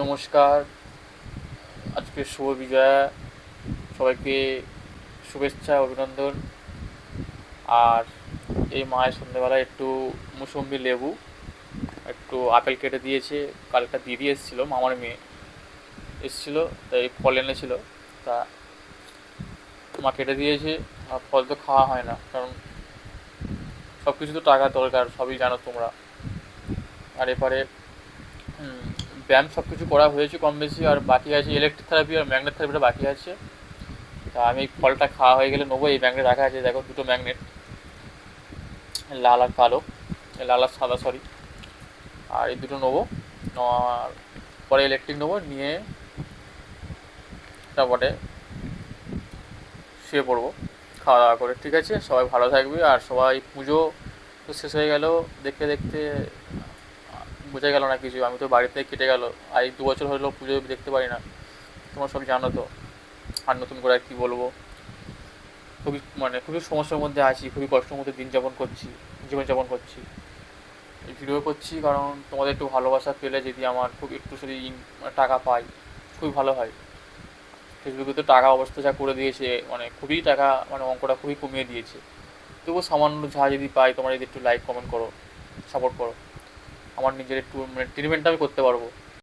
নমস্কার। আজকে শুভ বিজয়া, সবাইকে শুভেচ্ছা, অভিনন্দন। আর এই মায়ের সন্ধ্যেবেলায় একটু মুসম্বি লেবু, একটু আপেল কেটে দিয়েছে। কালটা দিদি এসেছিলো, মামার মেয়ে এসেছিলো, তাই ফল এনেছিল। তা মা কেটে দিয়েছে। আর ফল তো খাওয়া হয় না, কারণ সব কিছু তো টাকা দরকার, সবই জানো তোমরা। আর এবারে ব্যায়াম সব কিছু করা হয়েছে কম বেশি, আর বাকি আছে ইলেকট্রিক থেরাপি আর ম্যাগনেট থেরাপিটা বাকি আছে। তা আমি এই ফলটা খাওয়া হয়ে গেলে নেবো। এই ম্যাগনেট রাখা আছে, দেখো, দুটো ম্যাগনেট, লাল আর কালো, লাল আর সাদা, সরি। আর এই দুটো নেবো। আর পরে ইলেকট্রিক নেবো, নিয়ে তারপরে শুয়ে পড়বো খাওয়া দাওয়া করে। ঠিক আছে, সবাই ভালো থাকবে। আর সবাই, পুজো তো শেষ হয়ে গেল দেখতে দেখতে, বোঝা গেল না কিছু। আমি তো বাড়িতে কেটে গেল, আর এই 2 বছর হলো পুজো দেখতে পারি না, তোমরা সব জানো তো। আর নতুন করে আর কী বলবো, খুবই সমস্যার মধ্যে আছি, খুবই কষ্টের মধ্যে জীবনযাপন করছি। এই ভিডিও করছি কারণ তোমাদের একটু ভালোবাসা পেলে, যদি আমার খুব একটু যদি টাকা পাই, খুবই ভালো হয়। ফেসবুকে তো টাকা অবস্থা যা করে দিয়েছে, খুবই টাকা, অঙ্কটা খুবই কমিয়ে দিয়েছে। তবুও সামান্য যা যদি পাই, তোমরা যদি একটু লাইক কমেন্ট করো, সাপোর্ট করো, আমার নিজের একটু ট্রিটমেন্টটা আমি করতে পারবো।